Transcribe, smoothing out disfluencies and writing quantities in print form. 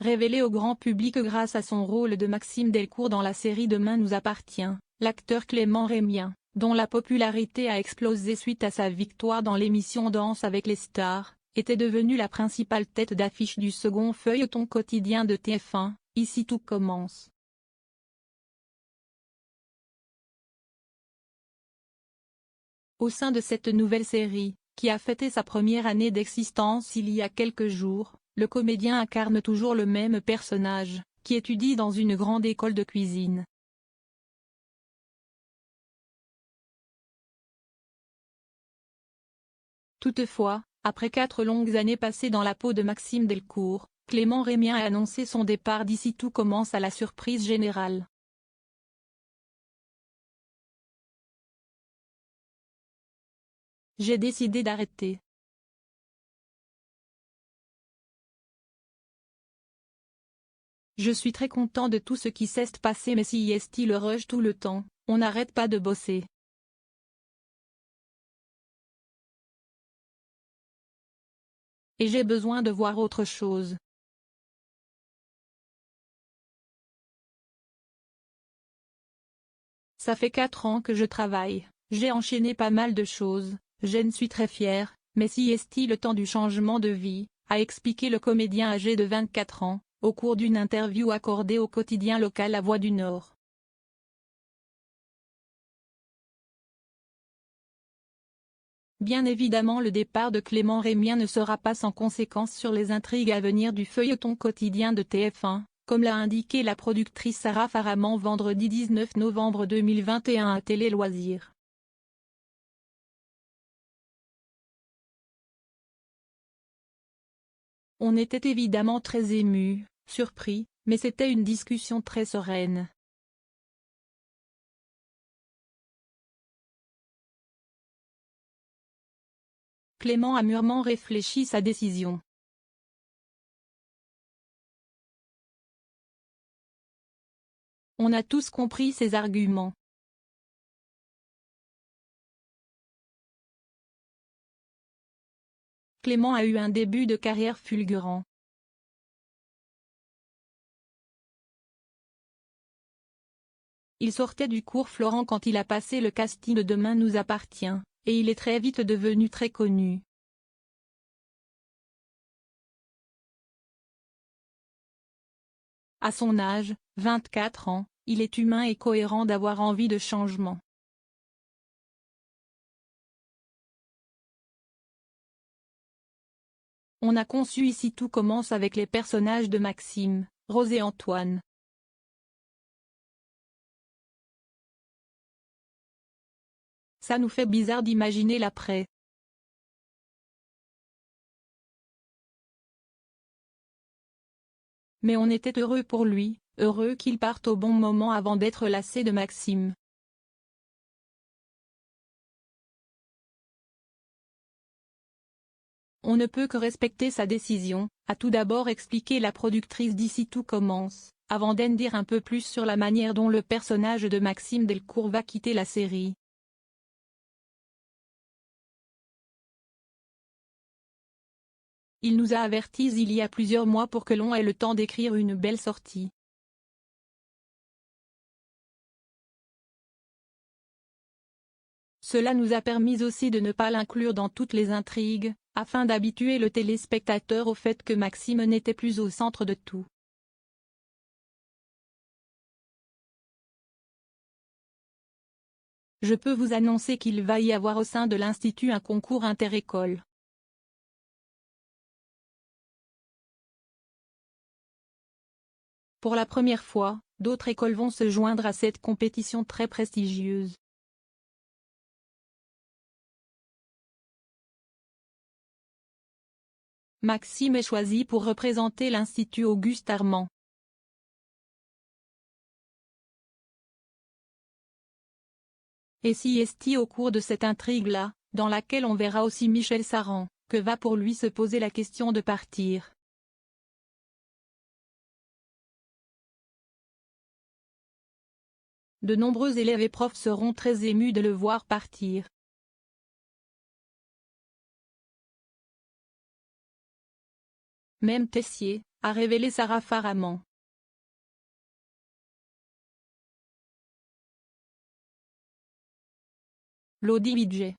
Révélé au grand public grâce à son rôle de Maxime Delcourt dans la série Demain nous appartient, l'acteur Clément Rémien, dont la popularité a explosé suite à sa victoire dans l'émission Danse avec les stars, était devenu la principale tête d'affiche du second feuilleton quotidien de TF1, Ici tout commence. Au sein de cette nouvelle série, qui a fêté sa première année d'existence il y a quelques jours, le comédien incarne toujours le même personnage, qui étudie dans une grande école de cuisine. Toutefois, après 4 longues années passées dans la peau de Maxime Delcourt, Clément Rémien a annoncé son départ d'Ici tout commence à la surprise générale. J'ai décidé d'arrêter. Je suis très content de tout ce qui s'est passé mais si est-il le rush tout le temps, on n'arrête pas de bosser. Et j'ai besoin de voir autre chose. Ça fait 4 ans que je travaille, j'ai enchaîné pas mal de choses, je ne suis très fier, mais si est-il le temps du changement de vie, a expliqué le comédien âgé de 24 ans, au cours d'une interview accordée au quotidien local La Voix du Nord. Bien évidemment le départ de Clément Rémien ne sera pas sans conséquences sur les intrigues à venir du feuilleton quotidien de TF1, comme l'a indiqué la productrice Sarah Faraman vendredi 19 novembre 2021 à Télé Loisirs. On était évidemment très émus, surpris, mais c'était une discussion très sereine. Clément a mûrement réfléchi sa décision. On a tous compris ses arguments. Clément a eu un début de carrière fulgurant. Il sortait du cours Florent quand il a passé le casting de Demain nous appartient, et il est très vite devenu très connu. À son âge, 24 ans, il est humain et cohérent d'avoir envie de changement. On a conçu Ici tout commence avec les personnages de Maxime, Rose et Antoine. Ça nous fait bizarre d'imaginer l'après. Mais on était heureux pour lui, heureux qu'il parte au bon moment avant d'être lassé de Maxime. On ne peut que respecter sa décision, a tout d'abord expliqué la productrice d'Ici tout commence, avant d'en dire un peu plus sur la manière dont le personnage de Maxime Delcourt va quitter la série. Il nous a avertis il y a plusieurs mois pour que l'on ait le temps d'écrire une belle sortie. Cela nous a permis aussi de ne pas l'inclure dans toutes les intrigues, afin d'habituer le téléspectateur au fait que Maxime n'était plus au centre de tout. Je peux vous annoncer qu'il va y avoir au sein de l'Institut un concours inter-écoles. Pour la première fois, d'autres écoles vont se joindre à cette compétition très prestigieuse. Maxime est choisi pour représenter l'Institut Auguste Armand. Et si est-il au cours de cette intrigue-là, dans laquelle on verra aussi Michel Saran, que va pour lui se poser la question de partir. De nombreux élèves et profs seront très émus de le voir partir. Même Tessier, a révélé Sarah Faraman. Lodi Bidjet.